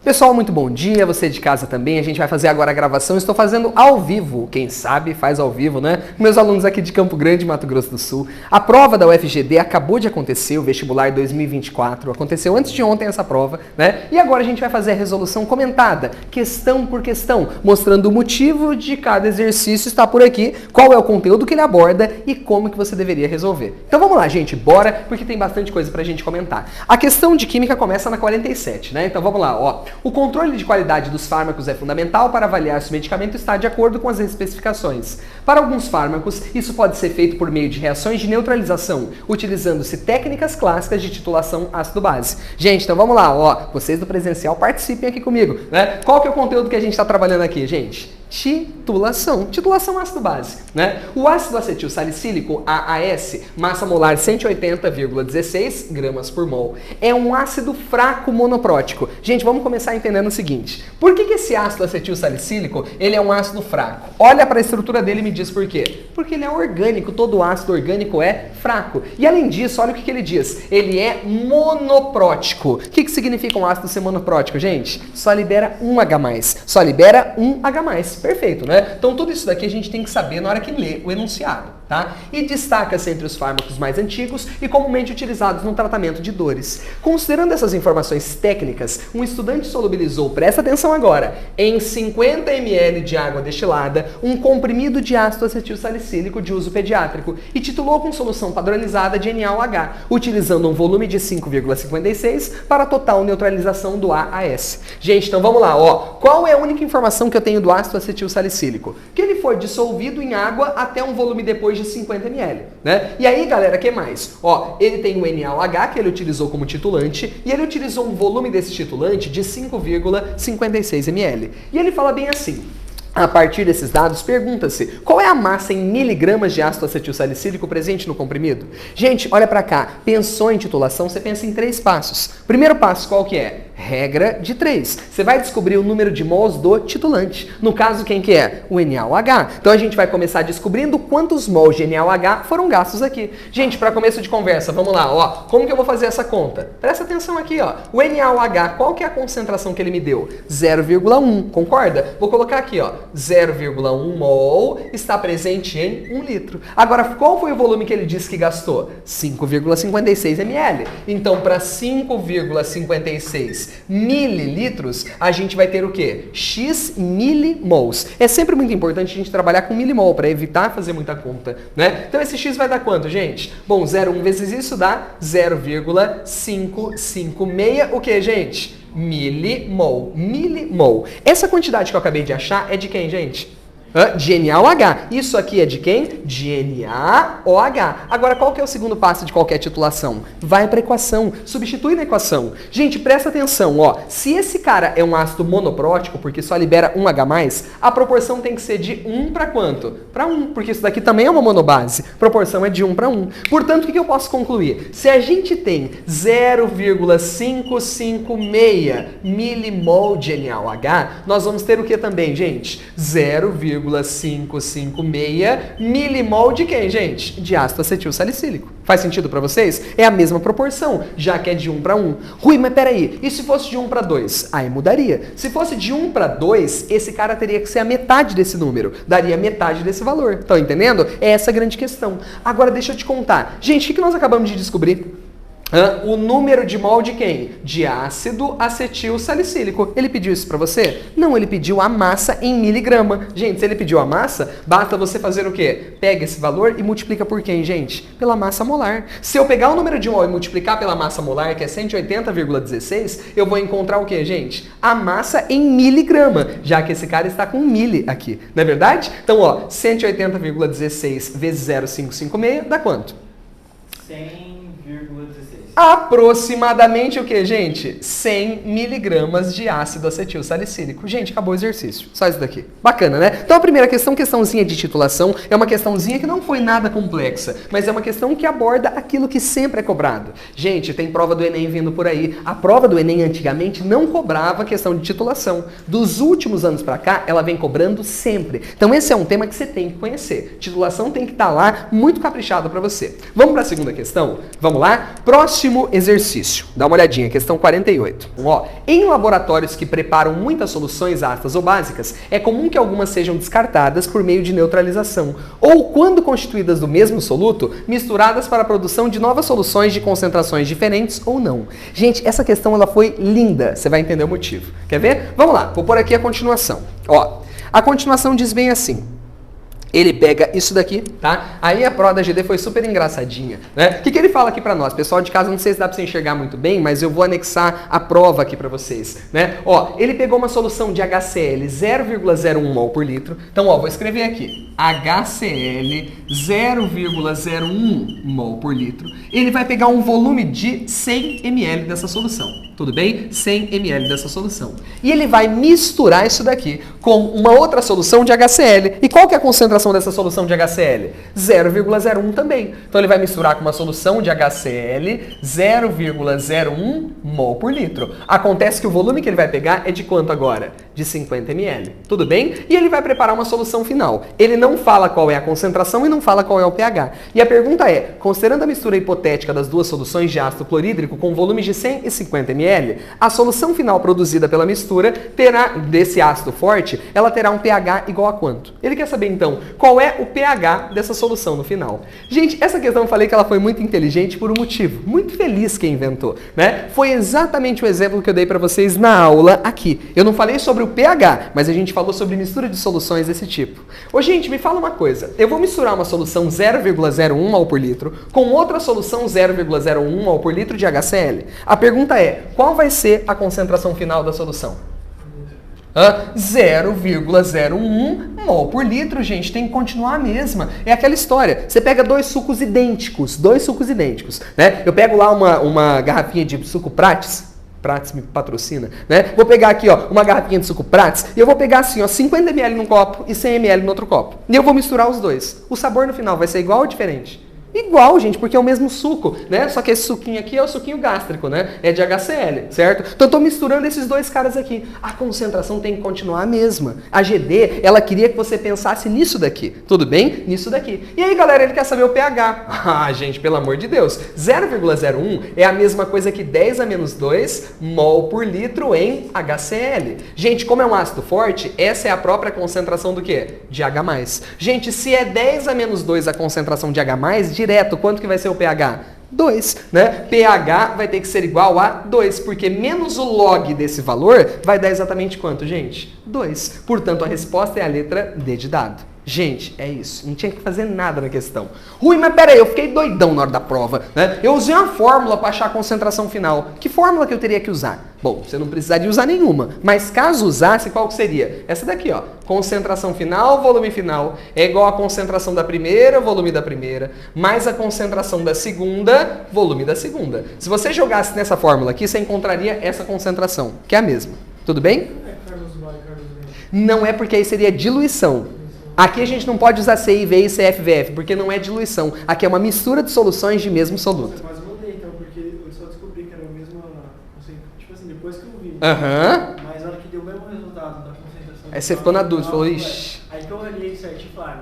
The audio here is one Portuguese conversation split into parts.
Pessoal, muito bom dia, você de casa também, a gente vai fazer agora a gravação, estou fazendo ao vivo, quem sabe faz ao vivo, né? Meus alunos aqui de Campo Grande, Mato Grosso do Sul. A prova da UFGD acabou de acontecer, o vestibular 2024, aconteceu antes de ontem essa prova, né? E agora a gente vai fazer a resolução comentada, questão por questão, mostrando o motivo de cada exercício estar por aqui, qual é o conteúdo que ele aborda e como que você deveria resolver. Então vamos lá, gente, bora, porque tem bastante coisa pra gente comentar. A questão de química começa na 47, né? Então vamos lá, ó. O controle de qualidade dos fármacos é fundamental para avaliar se o medicamento está de acordo com as especificações. Para alguns fármacos, isso pode ser feito por meio de reações de neutralização, utilizando-se técnicas clássicas de titulação ácido-base. Gente, então vamos lá, ó, vocês do presencial participem aqui comigo, né? Qual que é o conteúdo que a gente está trabalhando aqui, gente? Titulação ácido-base, né? O ácido acetil salicílico, AAS, massa molar 180,16 gramas por mol, é um ácido fraco monoprótico. Gente, vamos começar entendendo o seguinte. Por que esse ácido acetil salicílico, ele é um ácido fraco? Olha para a estrutura dele e me diz por quê. Porque ele é orgânico, todo ácido orgânico é fraco. E além disso, olha o que ele diz. Ele é monoprótico. O que significa um ácido ser monoprótico, gente? Só libera um H+. Só libera um H+. Perfeito, né? Então tudo isso daqui a gente tem que saber na hora que lê o enunciado, tá? E destaca-se entre os fármacos mais antigos e comumente utilizados no tratamento de dores. Considerando essas informações técnicas, um estudante solubilizou, presta atenção agora, em 50 ml de água destilada, um comprimido de ácido acetil salicílico de uso pediátrico e titulou com solução padronizada de NaOH, utilizando um volume de 5,56 para total neutralização do AAS. Gente, então vamos lá, ó. Qual é a única informação que eu tenho do ácido acetil salicílico? Que ele foi dissolvido em água até um volume depois de 50 ml, né? E aí, galera, o que mais? Ó, ele tem o NaOH que ele utilizou como titulante e ele utilizou um volume desse titulante de 5,56 ml. E ele fala bem assim: a partir desses dados, pergunta-se qual é a massa em miligramas de ácido acetil salicílico presente no comprimido? Gente, olha pra cá. Pensou em titulação, você pensa em 3 passos. Primeiro passo, qual que é? Regra de 3. Você vai descobrir o número de mols do titulante. No caso, quem que é? O NaOH. Então a gente vai começar descobrindo quantos mols de NaOH foram gastos aqui. Gente, para começo de conversa, vamos lá, ó. Como que eu vou fazer essa conta? Presta atenção aqui, ó. O NaOH, qual que é a concentração que ele me deu? 0,1, concorda? Vou colocar aqui, ó. 0,1 mol está presente em 1 litro. Agora, qual foi o volume que ele disse que gastou? 5,56 ml. Então, para 5,56 mililitros, a gente vai ter o quê? X milimols. É sempre muito importante a gente trabalhar com milimol para evitar fazer muita conta, né? Então, esse X vai dar quanto, gente? Bom, 0,1 vezes isso dá 0,556, o que, gente? Milimol. Milimol. Essa quantidade que eu acabei de achar é de quem, gente? De NaOH. Isso aqui é de quem? De NaOH. Agora, qual que é o segundo passo de qualquer titulação? Vai para a equação. Substitui na equação. Gente, presta atenção, ó. Se esse cara é um ácido monoprótico, porque só libera um H+, a proporção tem que ser de 1 para quanto? Para 1, porque isso daqui também é uma monobase. Proporção é de 1 para 1. Portanto, o que eu posso concluir? Se a gente tem 0,556 milimol de NaOH, nós vamos ter o que também, gente? 0,556 milimol de quem, gente? De ácido acetil salicílico. Faz sentido para vocês? É a mesma proporção, já que é de 1 para 1. Rui, mas peraí, e se fosse de 1 para 2? Aí mudaria. Se fosse de 1 para 2, esse cara teria que ser a metade desse número. Daria metade desse valor. Estão entendendo? É essa a grande questão. Agora deixa eu te contar. Gente, o que nós acabamos de descobrir? O número de mol de quem? De ácido acetil salicílico. Ele pediu isso pra você? Não, ele pediu a massa em miligrama. Gente, se ele pediu a massa, basta você fazer o quê? Pega esse valor e multiplica por quem, gente? Pela massa molar. Se eu pegar o número de mol e multiplicar pela massa molar, que é 180,16, eu vou encontrar o quê, gente? A massa em miligrama, já que esse cara está com mili aqui. Não é verdade? Então, ó, 180,16 vezes 0,556 dá quanto? 100,16. Aproximadamente o que, gente? 100 miligramas de ácido acetil salicílico. Gente, acabou o exercício. Só isso daqui. Bacana, né? Então a primeira questão, questãozinha de titulação, é uma questãozinha que não foi nada complexa, mas é uma questão que aborda aquilo que sempre é cobrado. Gente, tem prova do Enem vindo por aí. A prova do Enem antigamente não cobrava questão de titulação. Dos últimos anos pra cá, ela vem cobrando sempre. Então esse é um tema que você tem que conhecer. Titulação tem que estar lá muito caprichado pra você. Vamos pra segunda questão? Vamos lá? Próximo Próximo exercício. Dá uma olhadinha, questão 48. Ó, em laboratórios que preparam muitas soluções ácidas ou básicas, é comum que algumas sejam descartadas por meio de neutralização, ou, quando constituídas do mesmo soluto, misturadas para a produção de novas soluções de concentrações diferentes ou não. Gente, essa questão ela foi linda, você vai entender o motivo. Quer ver? Vamos lá, vou pôr aqui a continuação. Ó, a continuação diz bem assim. Ele pega isso daqui, tá? Aí a prova da GD foi super engraçadinha, né? O que ele fala aqui pra nós? Pessoal de casa, não sei se dá pra você enxergar muito bem, mas eu vou anexar a prova aqui pra vocês, né? Ó, ele pegou uma solução de HCl 0,01 mol por litro. Então, ó, vou escrever aqui. HCl 0,01 mol por litro. Ele vai pegar um volume de 100 ml dessa solução. Tudo bem? 100 ml dessa solução. E ele vai misturar isso daqui com uma outra solução de HCl. E qual que é a concentração dessa solução de HCl? 0,01 também. Então ele vai misturar com uma solução de HCl 0,01 mol por litro. Acontece que o volume que ele vai pegar é de quanto agora? De 50 ml. Tudo bem? E ele vai preparar uma solução final. Ele não fala qual é a concentração e não fala qual é o pH. E a pergunta é, considerando a mistura hipotética das duas soluções de ácido clorídrico com volumes de 100 e 50 ml, a solução final produzida pela mistura terá, desse ácido forte, ela terá um pH igual a quanto? Ele quer saber então, qual é o pH dessa solução no final? Gente, essa questão eu falei que ela foi muito inteligente por um motivo. Muito feliz quem inventou, né? Foi exatamente o exemplo que eu dei para vocês na aula aqui. Eu não falei sobre o pH, mas a gente falou sobre mistura de soluções desse tipo. Ô, gente, me fala uma coisa. Eu vou misturar uma solução 0,01 mol por litro com outra solução 0,01 mol por litro de HCl. A pergunta é, qual vai ser a concentração final da solução? 0,01 mol por litro, gente, tem que continuar a mesma. É aquela história, você pega dois sucos idênticos, né? Eu pego lá uma garrafinha de suco Prates me patrocina, né? Vou pegar aqui, ó, uma garrafinha de suco Prates e eu vou pegar assim, ó, 50 ml num copo e 100 ml no outro copo. E eu vou misturar os dois. O sabor no final vai ser igual ou diferente? Igual, gente, porque é o mesmo suco, né? Só que esse suquinho aqui é o suquinho gástrico, né? É de HCl, certo? Então eu tô misturando esses dois caras aqui. A concentração tem que continuar a mesma. A GD, ela queria que você pensasse nisso daqui. Tudo bem? Nisso daqui. E aí, galera, ele quer saber o pH. Ah, gente, pelo amor de Deus. 0,01 é a mesma coisa que 10 a menos 2 mol por litro em HCl. Gente, como é um ácido forte, essa é a própria concentração do quê? De H+. Gente, se é 10 a menos 2 a concentração de H+, direto, quanto que vai ser o pH? 2, né? pH vai ter que ser igual a 2, porque menos o log desse valor vai dar exatamente quanto, gente? 2. Portanto, a resposta é a letra D de dado. Gente, é isso. Não tinha que fazer nada na questão. Rui, mas peraí, eu fiquei doidão na hora da prova, né? Eu usei uma fórmula para achar a concentração final. Que fórmula que eu teria que usar? Bom, você não precisaria usar nenhuma. Mas caso usasse, qual que seria? Essa daqui, ó. Concentração final, volume final, é igual a concentração da primeira, volume da primeira, mais a concentração da segunda, volume da segunda. Se você jogasse nessa fórmula aqui, você encontraria essa concentração, que é a mesma. Tudo bem? Não é, porque aí seria diluição. Aqui a gente não pode usar CIV e CFVF, porque não é diluição. Aqui é uma mistura de soluções de mesmo soluto. Mas mudei então, porque eu só descobri que era a mesma, tipo assim, depois que eu vi. Mas na hora que deu o mesmo resultado da concentração. Aí você ficou na dúvida, falou, ixi. Aí que eu olhei certinho e falei,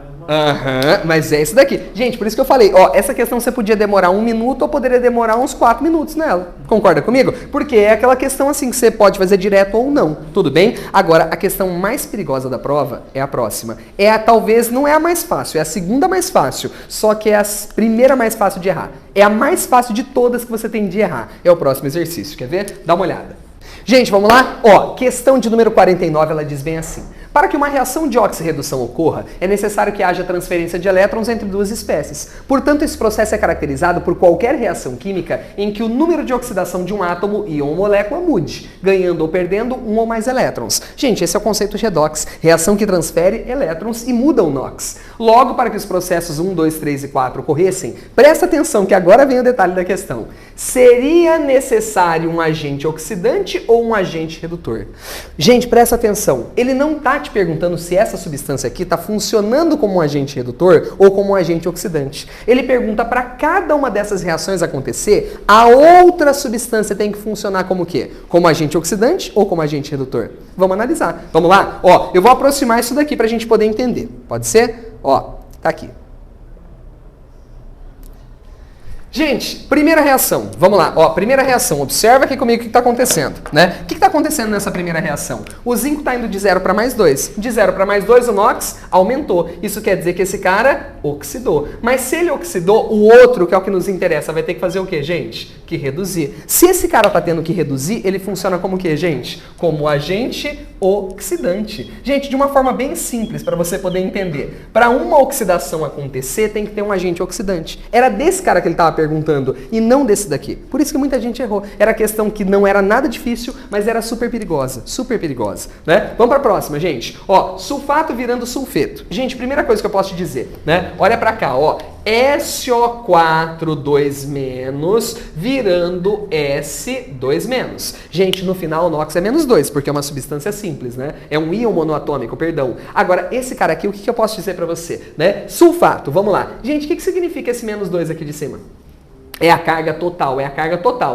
mas é isso daqui. Gente, por isso que eu falei, ó, essa questão você podia demorar 1 minuto ou poderia demorar uns 4 minutos nela. Concorda comigo? Porque é aquela questão assim que você pode fazer direto ou não, tudo bem? Agora, a questão mais perigosa da prova é a próxima. Talvez não é a mais fácil, é a segunda mais fácil, só que é a primeira mais fácil de errar. É a mais fácil de todas que você tem de errar. É o próximo exercício, quer ver? Dá uma olhada. Gente, vamos lá? Ó, questão de número 49, ela diz bem assim. Para que uma reação de oxirredução ocorra, é necessário que haja transferência de elétrons entre duas espécies. Portanto, esse processo é caracterizado por qualquer reação química em que o número de oxidação de um átomo, íon ou molécula mude, ganhando ou perdendo um ou mais elétrons. Gente, esse é o conceito de redox, reação que transfere elétrons e muda o NOx. Logo, para que os processos 1, 2, 3 e 4 ocorressem, presta atenção que agora vem o detalhe da questão. Seria necessário um agente oxidante ou um agente redutor? Gente, presta atenção. Ele não está te perguntando se essa substância aqui está funcionando como um agente redutor ou como um agente oxidante. Ele pergunta para cada uma dessas reações acontecer, a outra substância tem que funcionar como o quê? Como agente oxidante ou como agente redutor? Vamos analisar. Vamos lá? Ó, eu vou aproximar isso daqui para a gente poder entender. Pode ser? Ó, tá aqui. Gente, primeira reação, vamos lá, ó, primeira reação, observa aqui comigo o que está acontecendo, né? O que está acontecendo nessa primeira reação? O zinco está indo de 0 para mais 2, de 0 para mais 2 o NOx aumentou, isso quer dizer que esse cara oxidou, mas se ele oxidou, o outro, que é o que nos interessa, vai ter que fazer o quê, gente? Que reduzir. Se esse cara está tendo que reduzir, ele funciona como o quê, gente? Como agente oxidante. Gente, de uma forma bem simples para você poder entender, para uma oxidação acontecer, tem que ter um agente oxidante. Era desse cara que ele estava perguntando e não desse daqui. Por isso que muita gente errou. Era questão que não era nada difícil, mas era super perigosa, né? Vamos para a próxima, gente. Ó, sulfato virando sulfeto. Gente, primeira coisa que eu posso te dizer, né? Olha para cá, ó. SO4 2- virando S2-. Gente, no final o NOx é -2, porque é uma substância simples, né? É um íon monoatômico, perdão. Agora, esse cara aqui, o que eu posso dizer para você, né? Sulfato, vamos lá. Gente, o que significa esse -2 aqui de cima? É a carga total,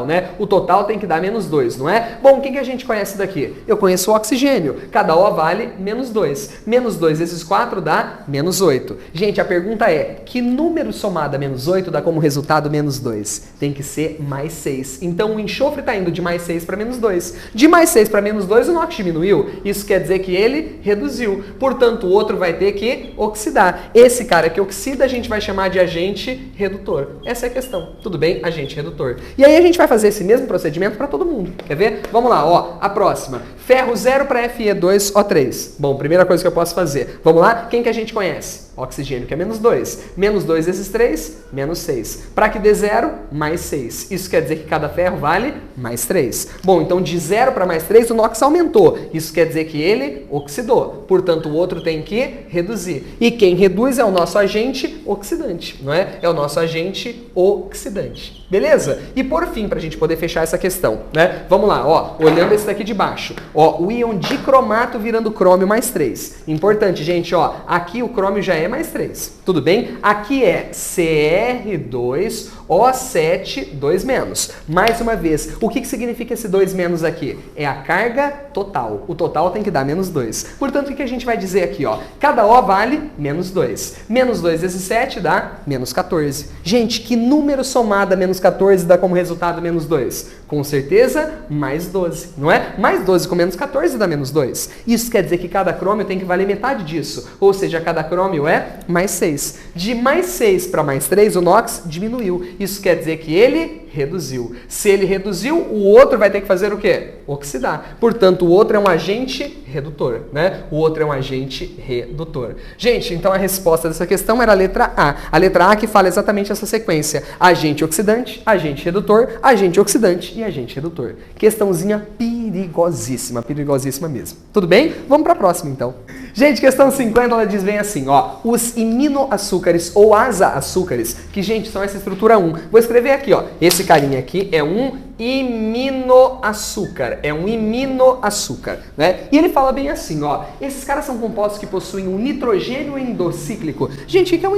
né? O total tem que dar -2, não é? Bom, o que a gente conhece daqui? Eu conheço o oxigênio. Cada O vale -2. -2 vezes 4 dá -8. Gente, a pergunta é, que número somado a -8 dá como resultado -2? Tem que ser mais 6. Então, o enxofre está indo de mais 6 para -2. De mais 6 para -2, o NOx diminuiu. Isso quer dizer que ele reduziu. Portanto, o outro vai ter que oxidar. Esse cara que oxida, a gente vai chamar de agente redutor. Essa é a questão. Tudo bem? Agente redutor. E aí a gente vai fazer esse mesmo procedimento para todo mundo. Quer ver? Vamos lá, ó. A próxima. Ferro 0 para Fe2O3. Bom, primeira coisa que eu posso fazer. Vamos lá? Quem que a gente conhece? Oxigênio, que é -2. -2 vezes 3, -6. Para que dê 0, mais 6. Isso quer dizer que cada ferro vale mais 3. Bom, então de 0 para mais 3, o NOx aumentou. Isso quer dizer que ele oxidou. Portanto, o outro tem que reduzir. E quem reduz é o nosso agente oxidante, não é? É o nosso agente oxidante. Beleza? E por fim, para a gente poder fechar essa questão, né? Vamos lá, ó. Olhando esse daqui de baixo. Ó, o íon dicromato virando crômio mais 3. Importante, gente, ó. Aqui o crômio já é mais 3. Tudo bem? Aqui é Cr2O7 2-. Mais uma vez, o que significa esse 2- aqui? É a carga total. O total tem que dar -2. Portanto, o que a gente vai dizer aqui, ó? Cada O vale -2. -2 vezes 7 dá -14. Gente, que número somado a -14 dá como resultado -2? Com certeza, mais 12, não é? Mais 12 com -14 dá -2. Isso quer dizer que cada crômio tem que valer metade disso. Ou seja, cada crômio é mais 6. De mais 6 para mais 3, o NOx diminuiu. Isso quer dizer que ele reduziu. Se ele reduziu, o outro vai ter que fazer o quê? Oxidar. Portanto, o outro é um agente redutor, né? O outro é um agente redutor. Gente, então a resposta dessa questão era a letra A. A letra A que fala exatamente essa sequência. Agente oxidante, agente redutor, agente oxidante e agente redutor. Questãozinha perigosíssima, perigosíssima mesmo. Tudo bem? Vamos para a próxima, então. Gente, questão 50, ela diz bem assim, ó. Os iminoaçúcares ou azaçúcares, que, gente, são essa estrutura 1. Vou escrever aqui, ó. Esse carinha aqui é um iminoaçúcar. É um iminoaçúcar, né? E ele fala bem assim, ó. Esses caras são compostos que possuem um nitrogênio endocíclico. Gente, o que é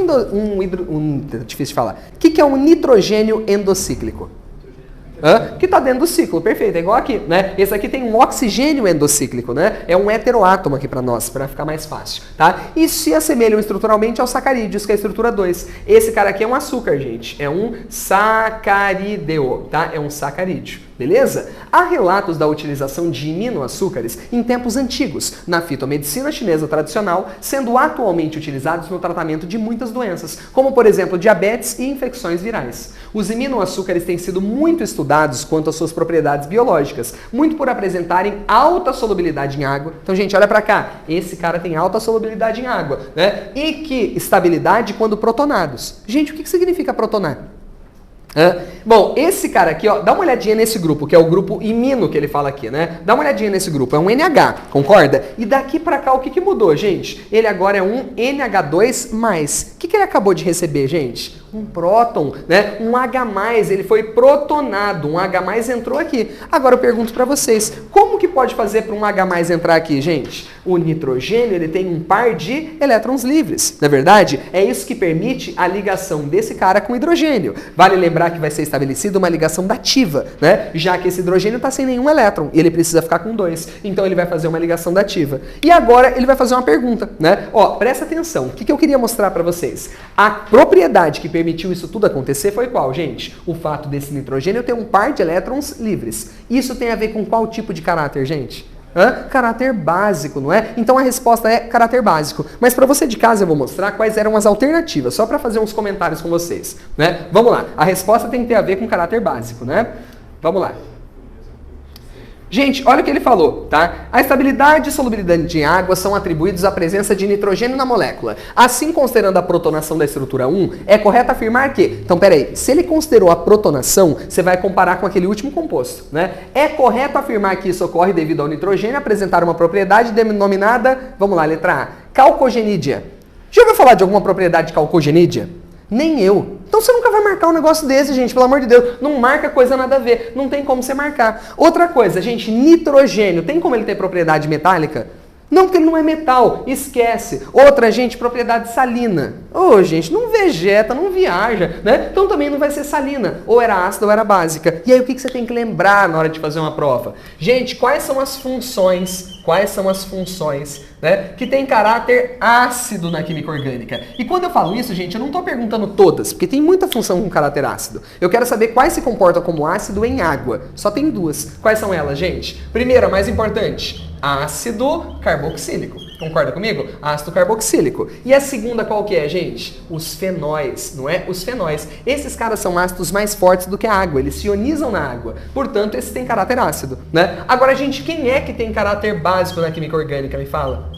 difícil de falar. O que é um nitrogênio endocíclico? Que está dentro do ciclo, perfeito, é igual aqui, né? Esse aqui tem um oxigênio endocíclico, né? É um heteroátomo aqui para nós, para ficar mais fácil, tá? E se assemelham estruturalmente aos sacarídeos, que é a estrutura 2. Esse cara aqui é um açúcar, gente, é um sacarídeo, tá? É um sacarídeo. Beleza? Há relatos da utilização de iminoaçúcares em tempos antigos, na fitomedicina chinesa tradicional, sendo atualmente utilizados no tratamento de muitas doenças, como por exemplo diabetes e infecções virais. Os iminoaçúcares têm sido muito estudados quanto às suas propriedades biológicas, muito por apresentarem alta solubilidade em água. Então, gente, olha pra cá, esse cara tem alta solubilidade em água, né? E que estabilidade quando protonados. Gente, o que significa protonar? Bom, esse cara aqui, ó, dá uma olhadinha nesse grupo, que é o grupo imino que ele fala aqui, né? Dá uma olhadinha nesse grupo, é um NH, concorda? E daqui pra cá, o que mudou, gente? Ele agora é um NH2+. O que ele acabou de receber, gente? Um próton, né? Um H+, ele foi protonado, um H+ entrou aqui. Agora eu pergunto pra vocês, como que pode fazer para um H+ entrar aqui, gente? O nitrogênio, ele tem um par de elétrons livres, não é verdade? É isso que permite a ligação desse cara com o hidrogênio. Vale lembrar que vai ser estabelecida uma ligação dativa, né? Já que esse hidrogênio está sem nenhum elétron e ele precisa ficar com 2. Então ele vai fazer uma ligação dativa. E agora ele vai fazer uma pergunta, né? Ó, presta atenção. O que eu queria mostrar para vocês? A propriedade que permitiu isso tudo acontecer foi qual, gente? O fato desse nitrogênio ter um par de elétrons livres. Isso tem a ver com qual tipo de caráter, gente? Caráter básico, não é? Então a resposta é caráter básico. Mas para você de casa eu vou mostrar quais eram as alternativas, só para fazer uns comentários com vocês, né? Vamos lá. A resposta tem que ter a ver com caráter básico, né? Vamos lá. Gente, olha o que ele falou, tá? A estabilidade e solubilidade em água são atribuídos à presença de nitrogênio na molécula. Assim, considerando a protonação da estrutura 1, é correto afirmar que... Então, peraí, se ele considerou a protonação, você vai comparar com aquele último composto, né? É correto afirmar que isso ocorre devido ao nitrogênio apresentar uma propriedade denominada, vamos lá, letra A, calcogenídea. Já ouviu falar de alguma propriedade calcogenídea? Nem eu. Então você nunca vai marcar um negócio desse, gente, pelo amor de Deus. Não marca coisa nada a ver. Não tem como você marcar. Outra coisa, gente, nitrogênio. Tem como ele ter propriedade metálica? Não, porque ele não é metal. Esquece. Outra, gente, propriedade salina. Ô, gente, não vegeta, não viaja, né? Então também não vai ser salina. Ou era ácida ou era básica. E aí o que você tem que lembrar na hora de fazer uma prova? Gente, quais são as funções? Né, que tem caráter ácido na química orgânica. E quando eu falo isso, gente, eu não estou perguntando todas, porque tem muita função com caráter ácido. Eu quero saber quais se comportam como ácido em água. Só tem duas. Quais são elas, gente? Primeira, mais importante, ácido carboxílico. Concorda comigo? Ácido carboxílico. E a segunda qual que é, gente? Os fenóis, não é? Os fenóis. Esses caras são ácidos mais fortes do que a água. Eles se ionizam na água. Portanto, esses têm caráter ácido, né? Agora, gente, quem é que tem caráter básico na química orgânica? Me fala.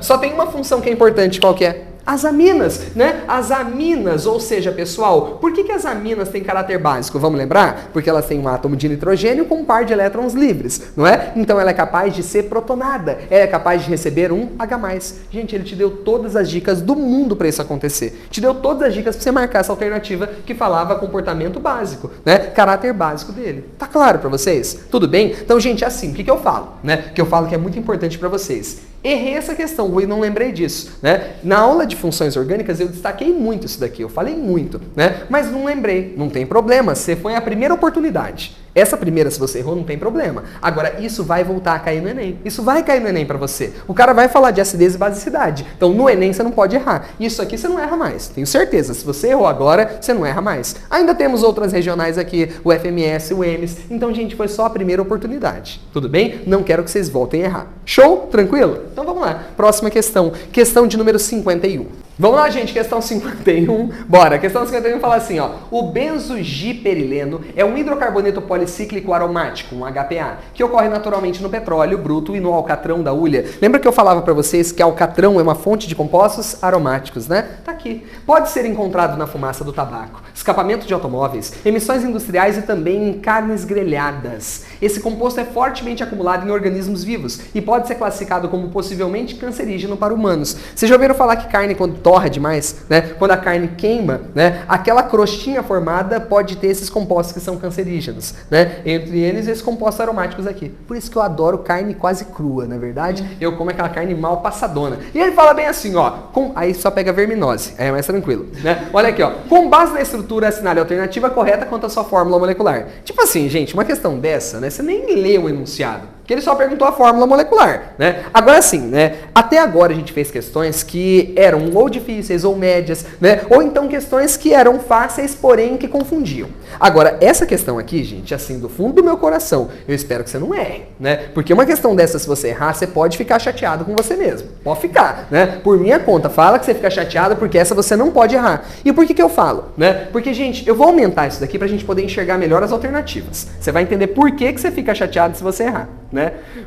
Só tem uma função que é importante, qual que é? As aminas, né? As aminas, ou seja, pessoal, por que as aminas têm caráter básico? Vamos lembrar? Porque elas têm um átomo de nitrogênio com um par de elétrons livres, não é? Então ela é capaz de ser protonada, ela é capaz de receber um H+. Gente, ele te deu todas as dicas do mundo para isso acontecer. Te deu todas as dicas para você marcar essa alternativa que falava comportamento básico, né? Caráter básico dele. Tá claro para vocês? Tudo bem? Então, gente, assim, o que eu falo, né? Que eu falo que é muito importante para vocês. Errei essa questão, e não lembrei disso, né? Na aula de funções orgânicas eu destaquei muito isso daqui, eu falei muito, né? Mas não lembrei, não tem problema, você foi a primeira oportunidade. Essa primeira, se você errou, não tem problema. Agora, isso vai voltar a cair no Enem. Isso vai cair no Enem pra você. O cara vai falar de acidez e basicidade. Então, no Enem, você não pode errar. Isso aqui você não erra mais. Tenho certeza. Se você errou agora, você não erra mais. Ainda temos outras regionais aqui, o FMS, o EMS. Então, gente, foi só a primeira oportunidade. Tudo bem? Não quero que vocês voltem a errar. Show? Tranquilo? Então, vamos lá. Próxima questão. Questão de número 51. Vamos lá, gente, questão 51. Bora. Questão 51 fala assim, ó. O benzogiperileno é um hidrocarboneto policíclico aromático, um HPA, que ocorre naturalmente no petróleo bruto e no alcatrão da hulha. Lembra que eu falava para vocês que alcatrão é uma fonte de compostos aromáticos, né? Tá aqui. Pode ser encontrado na fumaça do tabaco, escapamento de automóveis, emissões industriais e também em carnes grelhadas. Esse composto é fortemente acumulado em organismos vivos e pode ser classificado como possivelmente cancerígeno para humanos. Vocês já ouviram falar que carne, quando torra demais, né? Quando a carne queima, né? Aquela crostinha formada pode ter esses compostos que são cancerígenos, né? Entre eles, esses compostos aromáticos aqui. Por isso que eu adoro carne quase crua, na verdade. Eu como aquela carne mal passadona. E ele fala bem assim, ó. Aí só pega verminose, aí é mais tranquilo, né? Olha aqui, ó. Com base na estrutura, assinale a alternativa correta quanto à sua fórmula molecular. Tipo assim, gente, uma questão dessa, né? Você nem leu o enunciado. Que ele só perguntou a fórmula molecular, né? Agora sim, né? Até agora a gente fez questões que eram ou difíceis ou médias, né? Ou então questões que eram fáceis, porém que confundiam. Agora, essa questão aqui, gente, assim, do fundo do meu coração, eu espero que você não erre, né? Porque uma questão dessa, se você errar, você pode ficar chateado com você mesmo. Pode ficar, né? Por minha conta, fala que você fica chateado porque essa você não pode errar. E por que eu falo, né? Porque, gente, eu vou aumentar isso daqui pra gente poder enxergar melhor as alternativas. Você vai entender por que você fica chateado se você errar, né?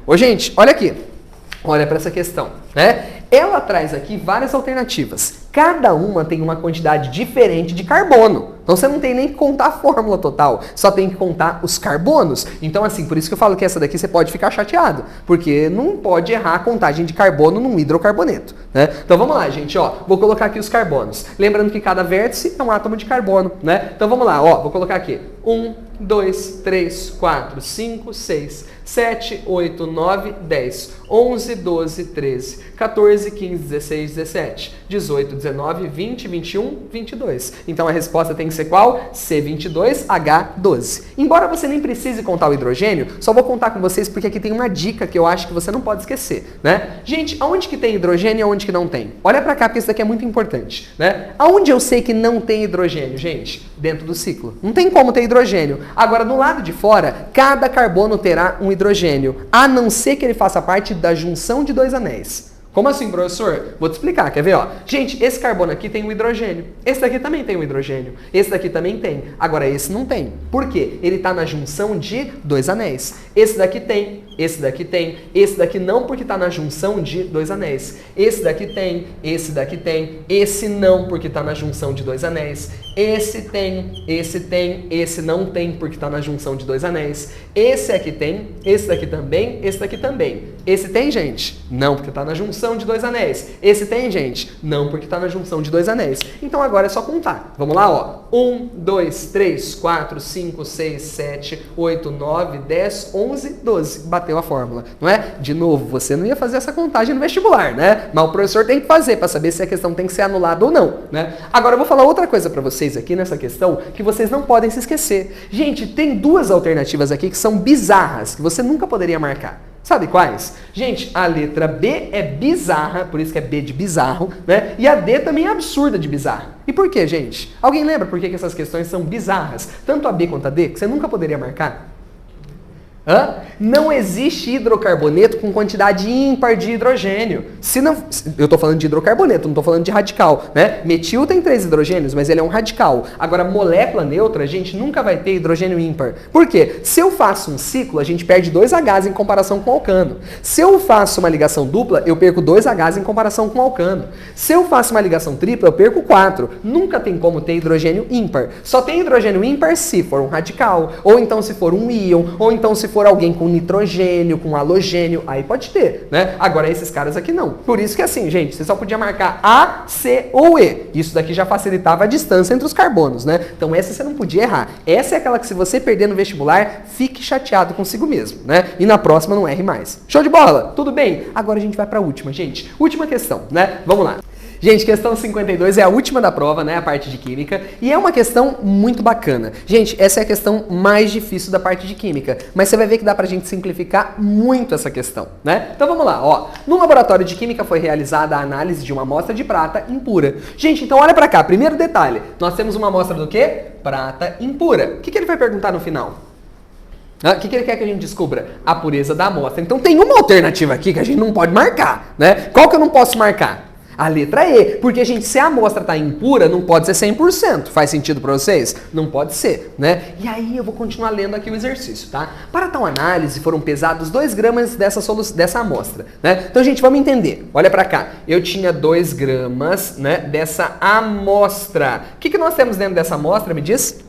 Ô, gente, olha aqui. Olha para essa questão, né? Ela traz aqui várias alternativas. Cada uma tem uma quantidade diferente de carbono. Então você não tem nem que contar a fórmula total, só tem que contar os carbonos. Então assim, por isso que eu falo que essa daqui você pode ficar chateado, porque não pode errar a contagem de carbono num hidrocarboneto, né? Então vamos lá, gente, ó, vou colocar aqui os carbonos. Lembrando que cada vértice é um átomo de carbono, né? Então vamos lá, ó, vou colocar aqui 1, 2, 3, 4, 5, 6, 7, 8, 9, 10, 11, 12, 13, 14, 15, 16, 17, 18, 19, 20, 21, 22. Então a resposta tem que ser qual? C22H12. Embora você nem precise contar o hidrogênio, só vou contar com vocês porque aqui tem uma dica que eu acho que você não pode esquecer, né? Gente, aonde que tem hidrogênio e aonde que não tem? Olha pra cá, porque isso daqui é muito importante, né? Aonde eu sei que não tem hidrogênio, gente? Dentro do ciclo. Não tem como ter hidrogênio. Agora, do lado de fora, cada carbono terá um hidrogênio, a não ser que ele faça parte da junção de dois anéis. Como assim, professor? Vou te explicar, quer ver? Ó? Gente, esse carbono aqui tem um hidrogênio. Esse daqui também tem um hidrogênio. Esse daqui também tem. Agora, esse não tem. Por quê? Ele está na junção de dois anéis. Esse daqui tem. Esse daqui tem. Esse daqui não, porque está na junção de dois anéis. Esse daqui tem. Esse daqui tem. Esse não, porque está na junção de dois anéis. Esse tem. Esse tem. Esse não tem, porque está na junção de dois anéis. Esse aqui tem. Esse daqui também. Esse daqui também. Esse tem, gente? Não, porque está na junção de dois anéis. Esse tem, gente? Não, porque está na junção de dois anéis. Então agora é só contar. Vamos lá, ó. 1, 2, 3, 4, 5, 6, 7, 8, 9, 10, 11, 12. Bateu a fórmula, não é? De novo, você não ia fazer essa contagem no vestibular, né? Mas o professor tem que fazer para saber se a questão tem que ser anulada ou não, né? Agora eu vou falar outra coisa para vocês aqui nessa questão que vocês não podem se esquecer. Gente, tem duas alternativas aqui que são bizarras, que você nunca poderia marcar. Sabe quais? Gente, a letra B é bizarra, por isso que é B de bizarro, né? E a D também é absurda de bizarra. E por quê, gente? Alguém lembra por que essas questões são bizarras? Tanto a B quanto a D, que você nunca poderia marcar? Não existe hidrocarboneto com quantidade ímpar de hidrogênio. Se não, eu estou falando de hidrocarboneto, não estou falando de radical, né? Metil tem 3 hidrogênios, mas ele é um radical. Agora, molécula neutra, a gente nunca vai ter hidrogênio ímpar. Por quê? Se eu faço um ciclo, a gente perde 2 Hs em comparação com o alcano. Se eu faço uma ligação dupla, eu perco 2 Hs em comparação com o alcano. Se eu faço uma ligação tripla, eu perco 4. Nunca tem como ter hidrogênio ímpar. Só tem hidrogênio ímpar se for um radical, ou então se for um íon, ou então se for alguém com nitrogênio, com halogênio, aí pode ter, né? Agora esses caras aqui não. Por isso que assim, gente, você só podia marcar A, C ou E. Isso daqui já facilitava a distância entre os carbonos, né? Então essa você não podia errar. Essa é aquela que se você perder no vestibular, fique chateado consigo mesmo, né? E na próxima não erre mais. Show de bola? Tudo bem? Agora a gente vai para a última, gente. Última questão, né? Vamos lá. Gente, questão 52 é a última da prova, né? A parte de química. E é uma questão muito bacana. Gente, essa é a questão mais difícil da parte de química. Mas você vai ver que dá pra gente simplificar muito essa questão, né? Então vamos lá, ó. No laboratório de química foi realizada a análise de uma amostra de prata impura. Gente, então olha pra cá. Primeiro detalhe. Nós temos uma amostra do quê? Prata impura. O que ele vai perguntar no final? O que ele quer que a gente descubra? A pureza da amostra. Então tem uma alternativa aqui que a gente não pode marcar, né? Qual que eu não posso marcar? A letra E, porque, gente, se a amostra está impura, não pode ser 100%. Faz sentido para vocês? Não pode ser, né? E aí eu vou continuar lendo aqui o exercício, tá? Para tal análise foram pesados 2 gramas dessa amostra, né? Então, gente, vamos entender. Olha para cá. Eu tinha 2 gramas, né, dessa amostra. O que nós temos dentro dessa amostra, me diz?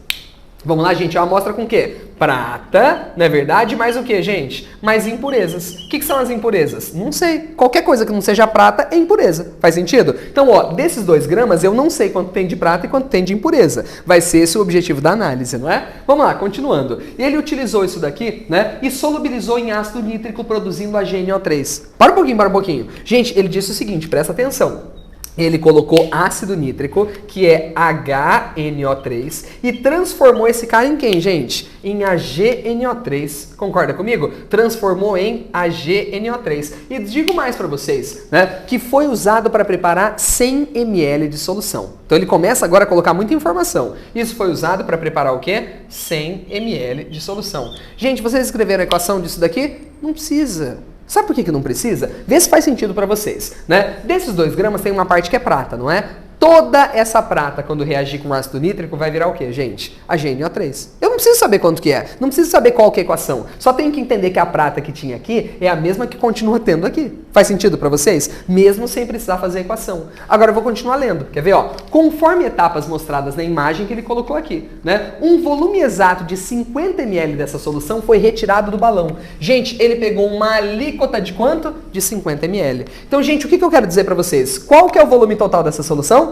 Vamos lá, gente, é uma amostra com o quê? Prata, não é verdade? Mais o quê, gente? Mais impurezas. O que são as impurezas? Não sei. Qualquer coisa que não seja prata é impureza. Faz sentido? Então, ó, desses 2 gramas, eu não sei quanto tem de prata e quanto tem de impureza. Vai ser esse o objetivo da análise, não é? Vamos lá, continuando. Ele utilizou isso daqui, né, e solubilizou em ácido nítrico produzindo HNO3. Para um pouquinho. Gente, ele disse o seguinte, presta atenção. Ele colocou ácido nítrico, que é HNO3, e transformou esse cara em quem, gente? Em AgNO3. Concorda comigo? Transformou em AgNO3. E digo mais para vocês, né? Que foi usado para preparar 100 ml de solução. Então ele começa agora a colocar muita informação. Isso foi usado para preparar o quê? 100 ml de solução. Gente, vocês escreveram a equação disso daqui? Não precisa. Sabe por que não precisa? Vê se faz sentido para vocês, né? Desses 2 gramas tem uma parte que é prata, não é? Toda essa prata, quando reagir com ácido nítrico, vai virar o quê, gente? HNO3. Eu não preciso saber quanto que é. Não preciso saber qual que é a equação. Só tenho que entender que a prata que tinha aqui é a mesma que continua tendo aqui. Faz sentido para vocês? Mesmo sem precisar fazer a equação. Agora eu vou continuar lendo. Quer ver, ó? Conforme etapas mostradas na imagem que ele colocou aqui, né? Um volume exato de 50 ml dessa solução foi retirado do balão. Gente, ele pegou uma alíquota de quanto? De 50 ml. Então, gente, o que eu quero dizer para vocês? Qual que é o volume total dessa solução?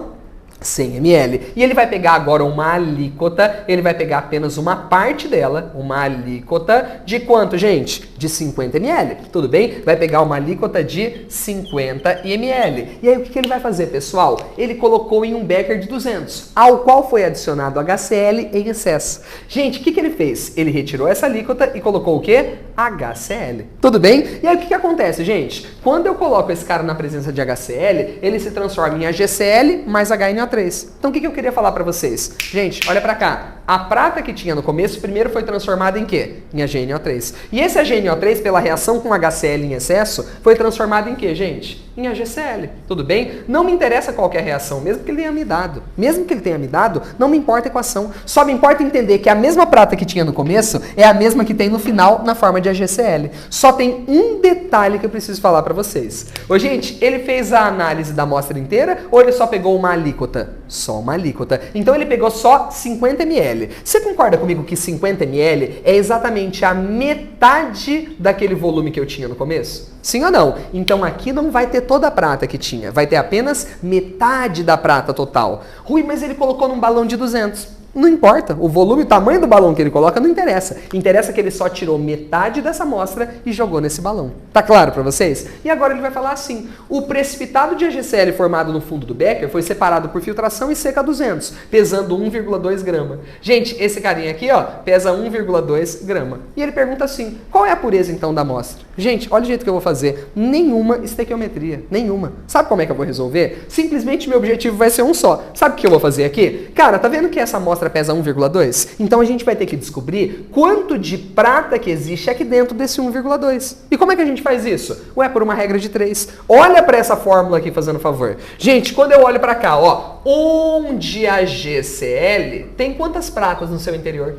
100 ml. E ele vai pegar agora uma alíquota, ele vai pegar apenas uma parte dela, uma alíquota de quanto, gente? De 50 ml, tudo bem? Vai pegar uma alíquota de 50 ml. E aí o que ele vai fazer, pessoal? Ele colocou em um becker de 200, ao qual foi adicionado HCl em excesso. Gente, o que ele fez? Ele retirou essa alíquota e colocou o quê? HCl. Tudo bem? E aí o que acontece, gente? Quando eu coloco esse cara na presença de HCl, ele se transforma em HCl mais HNO3. Então o que eu queria falar para vocês? Gente, olha para cá. A prata que tinha no começo, primeiro foi transformada em quê? Em HNO3. E esse HNO3, pela reação com HCl em excesso, foi transformado em quê, gente? Em HCl. Tudo bem? Não me interessa qual que é a reação, mesmo que ele tenha me dado. Mesmo que ele tenha me dado, não me importa a equação. Só me importa entender que a mesma prata que tinha no começo é a mesma que tem no final na forma de HCl. Só tem um detalhe que eu preciso falar para vocês. Ô, gente, ele fez a análise da amostra inteira ou ele só pegou uma alíquota? Só uma alíquota. Então ele pegou só 50 ml. Você concorda comigo que 50 ml é exatamente a metade daquele volume que eu tinha no começo? Sim ou não? Então aqui não vai ter toda a prata que tinha, vai ter apenas metade da prata total. Rui, mas ele colocou num balão de 200. Não importa, o volume, o tamanho do balão que ele coloca não interessa. Interessa que ele só tirou metade dessa amostra e jogou nesse balão. Tá claro para vocês? E agora ele vai falar assim, o precipitado de HCl formado no fundo do becker foi separado por filtração e seca a 200, pesando 1,2 grama. Gente, esse carinha aqui, ó, pesa 1,2 grama. E ele pergunta assim, qual é a pureza então da amostra? Gente, olha o jeito que eu vou fazer. Nenhuma estequiometria, nenhuma. Sabe como é que eu vou resolver? Simplesmente meu objetivo vai ser um só. Sabe o que eu vou fazer aqui? Cara, tá vendo que essa amostra pesa 1,2? Então a gente vai ter que descobrir quanto de prata que existe aqui dentro desse 1,2. E como é que a gente faz isso? Ué, por uma regra de 3. Olha para essa fórmula aqui, fazendo favor. Gente, quando eu olho para cá, ó, 1 de HCl tem quantas pratas no seu interior?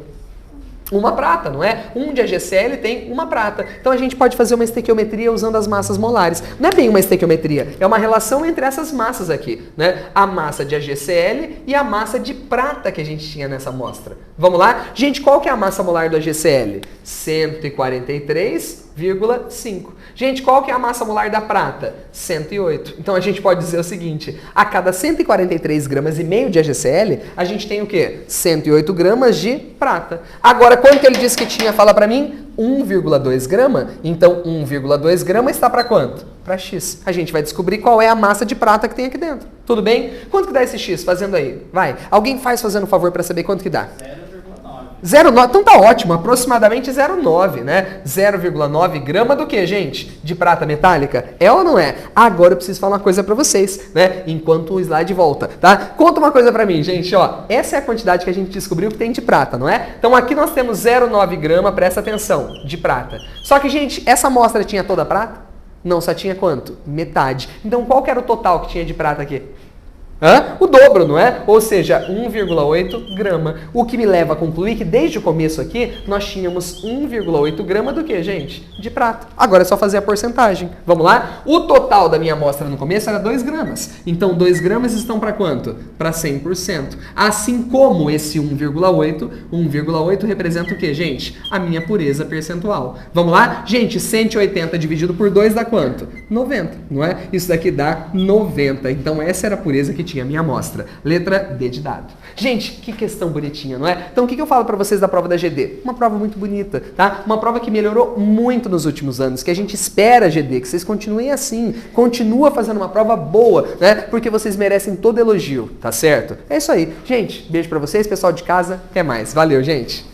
Uma prata, não é? 1 de HCl tem uma prata. Então a gente pode fazer uma estequiometria usando as massas molares. Não é bem uma estequiometria, é uma relação entre essas massas aqui, né? A massa de HCl e a massa de prata que a gente tinha nessa amostra. Vamos lá? Gente, qual que é a massa molar do HCl? 143,5. Gente, qual que é a massa molar da prata? 108. Então a gente pode dizer o seguinte, a cada 143 gramas e meio de HCl, a gente tem o quê? 108 gramas de prata. Agora, quanto ele disse que tinha? Fala pra mim. 1,2 grama. Então, 1,2 grama está para quanto? Para X. A gente vai descobrir qual é a massa de prata que tem aqui dentro. Tudo bem? Quanto que dá esse X fazendo aí? Vai. Alguém faz fazendo um favor para saber quanto que dá? 0,9. Então tá ótimo, aproximadamente 0,9, né? 0,9 grama do que, gente? De prata metálica? É ou não é? Agora eu preciso falar uma coisa pra vocês, né? Enquanto o slide volta, tá? Conta uma coisa pra mim, gente, ó. Essa é a quantidade que a gente descobriu que tem de prata, não é? Então aqui nós temos 0,9 grama, presta atenção, de prata. Só que, gente, essa amostra tinha toda prata? Não, só tinha quanto? Metade. Então qual que era o total que tinha de prata aqui? O dobro, não é? Ou seja, 1,8 grama. O que me leva a concluir que desde o começo aqui, nós tínhamos 1,8 grama do que, gente? De prata. Agora é só fazer a porcentagem. Vamos lá? O total da minha amostra no começo era 2 gramas. Então, 2 gramas estão para quanto? Para 100%. Assim como esse 1,8, 1,8 representa o que, gente? A minha pureza percentual. Vamos lá? Gente, 180 dividido por 2 dá quanto? 90, não é? Isso daqui dá 90. Então, essa era a pureza que tinha a minha amostra. Letra D de dado. Gente, que questão bonitinha, não é? Então, o que eu falo para vocês da prova da GD? Uma prova muito bonita, tá? Uma prova que melhorou muito nos últimos anos, que a gente espera, GD, que vocês continuem assim, continua fazendo uma prova boa, né? Porque vocês merecem todo elogio, tá certo? É isso aí. Gente, beijo para vocês, pessoal de casa, até mais. Valeu, gente!